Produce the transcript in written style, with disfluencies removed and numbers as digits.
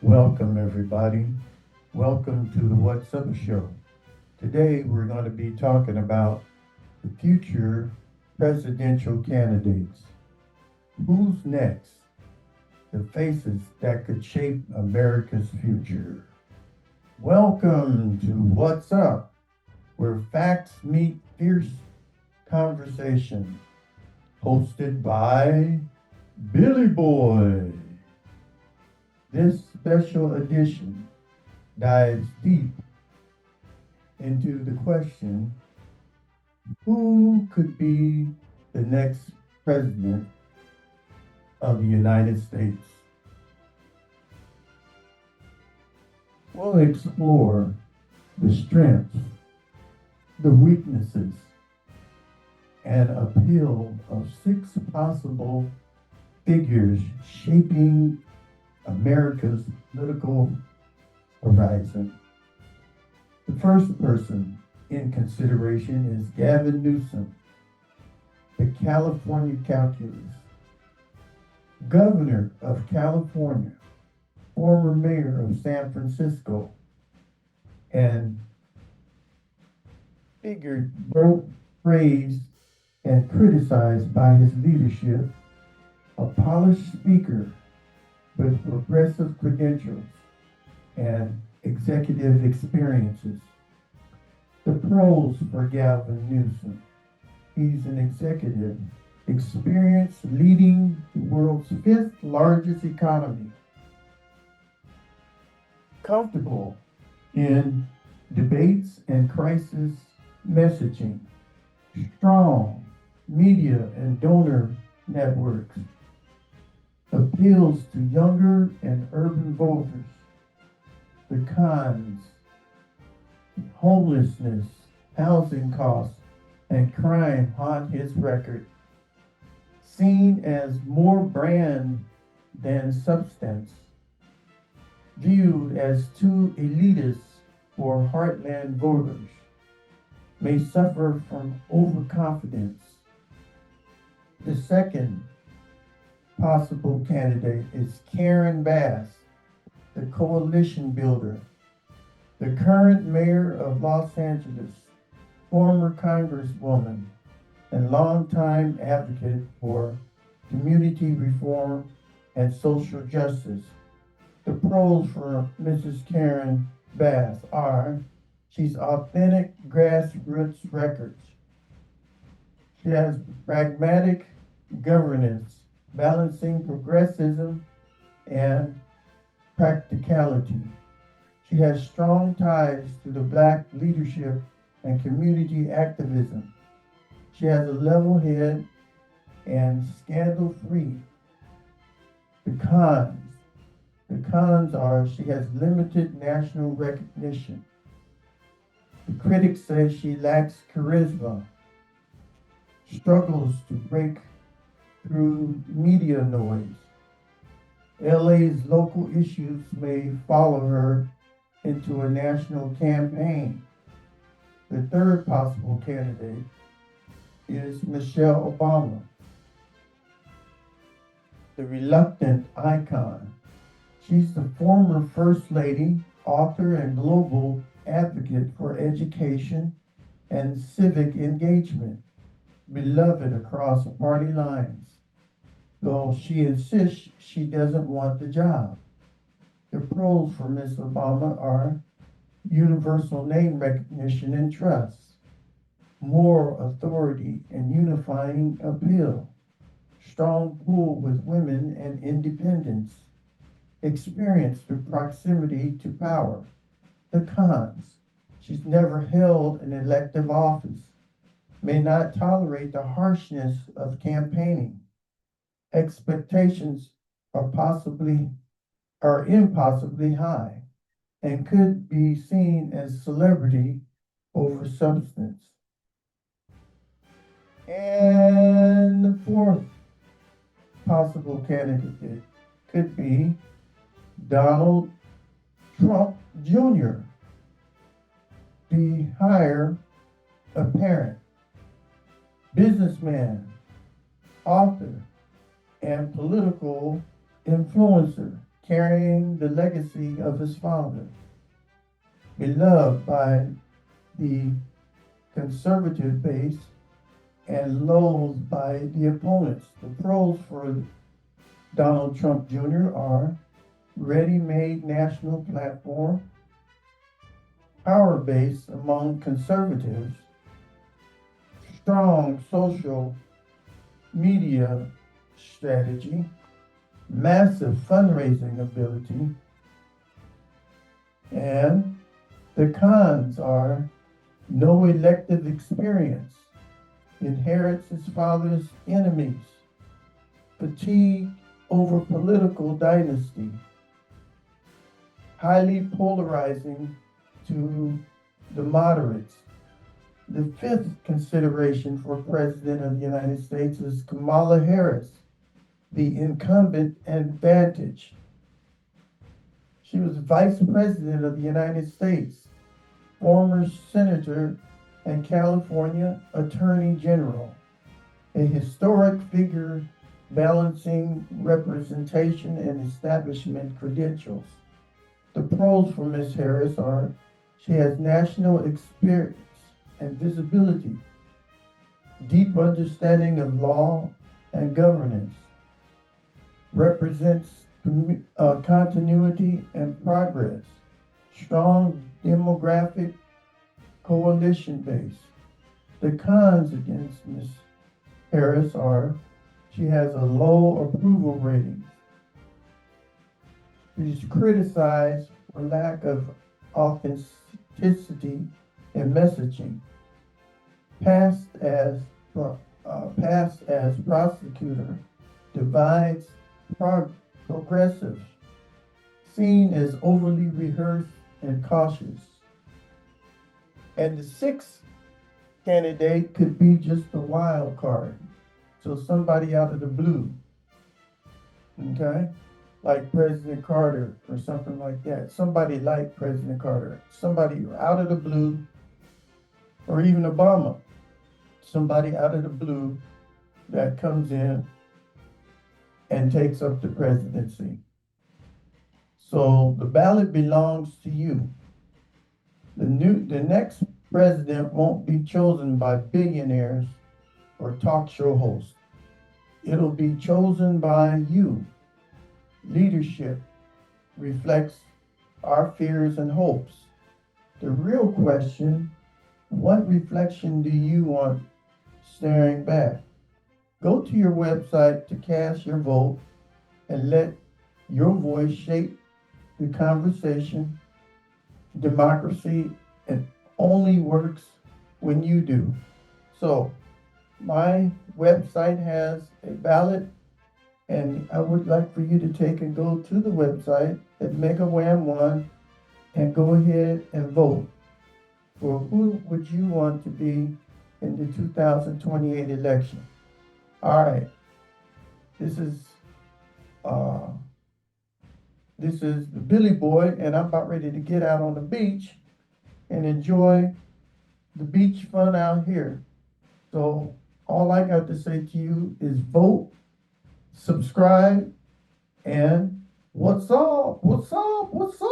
Welcome, everybody. Welcome to the What's Up Show. Today, we're going to be talking about the future presidential candidates. Who's next? The faces that could shape America's future. Welcome to What's Up, where facts meet fierce conversation. Hosted by Billy Boy. This special edition dives deep into the question, who could be the next president of the United States? We'll explore the strengths, the weaknesses, and appeal of six possible figures shaping America's political horizon. The first person in consideration is Gavin Newsom, the California calculus, governor of California, former mayor of San Francisco, and figured both praised and criticized by his leadership, a polished speaker with progressive credentials and executive experiences. The pros for Gavin Newsom. He's an executive, experienced leading the world's fifth largest economy, comfortable in debates and crisis messaging, strong media and donor networks, appeals to younger and urban voters. The cons: homelessness, housing costs, and crime haunt his record. Seen as more brand than substance, viewed as too elitist for heartland voters, may suffer from overconfidence. The second possible candidate is Karen Bass, the coalition builder, the current mayor of Los Angeles, former congresswoman, and longtime advocate for community reform and social justice. The pros for Mrs. Karen Bass are she's authentic grassroots records. She has pragmatic governance, balancing progressivism and practicality. She has strong ties to the Black leadership and community activism. She has a level head and scandal free. The cons. The cons are she has limited national recognition. The critics say she lacks charisma, struggles to break through media noise. LA's local issues may follow her into a national campaign. The third possible candidate is Michelle Obama, the reluctant icon. She's the former First Lady, author, and global advocate for education and civic engagement, beloved across party lines, though she insists she doesn't want the job. The pros for Miss Obama are universal name recognition and trust, moral authority and unifying appeal, strong pull with women and independence, experience through proximity to power. The cons: she's never held an elective office, may not tolerate the harshness of campaigning. Expectations are possibly are impossibly high and could be seen as celebrity over substance. And the fourth possible candidate could be Donald Trump Jr., the heir apparent, businessman, author, and political influencer, carrying the legacy of his father, beloved by the conservative base and loathed by the opponents. The pros for Donald Trump Jr. are ready-made national platform, power base among conservatives, strong social media strategy, massive fundraising ability, and the cons are no elective experience, inherits his father's enemies, fatigue over political dynasty, highly polarizing to the moderates. The fifth consideration for President of the United States is Kamala Harris, the incumbent advantage. She was Vice President of the United States, former Senator and California Attorney General, a historic figure balancing representation and establishment credentials. The pros for Ms. Harris are she has national experience and visibility, deep understanding of law and governance, represents continuity and progress, strong demographic coalition base. The cons against Ms. Harris are she has a low approval rating. She's criticized for lack of authenticity in messaging. Passed as prosecutor, divides progressives, seen as overly rehearsed and cautious. And the sixth candidate could be just a wild card. So somebody out of the blue, okay? Like President Carter or something like that. Somebody like President Carter. Somebody out of the blue, or even Obama. Somebody out of the blue that comes in and takes up the presidency. So the ballot belongs to you. The next president won't be chosen by billionaires or talk show hosts. It'll be chosen by you. Leadership reflects our fears and hopes. The real question, what reflection do you want staring back? Go to your website to cast your vote and let your voice shape the conversation. Democracy and only works when you do. So my website has a ballot, and I would like for you to take and go to the website at MegaWham1 and go ahead and vote for who would you want to be in the 2028 election. All right, this is the Billy Boy, and I'm about ready to get out on the beach and enjoy the beach fun out here. So all I got to say to you is vote, subscribe, and what's up? What's up? What's up?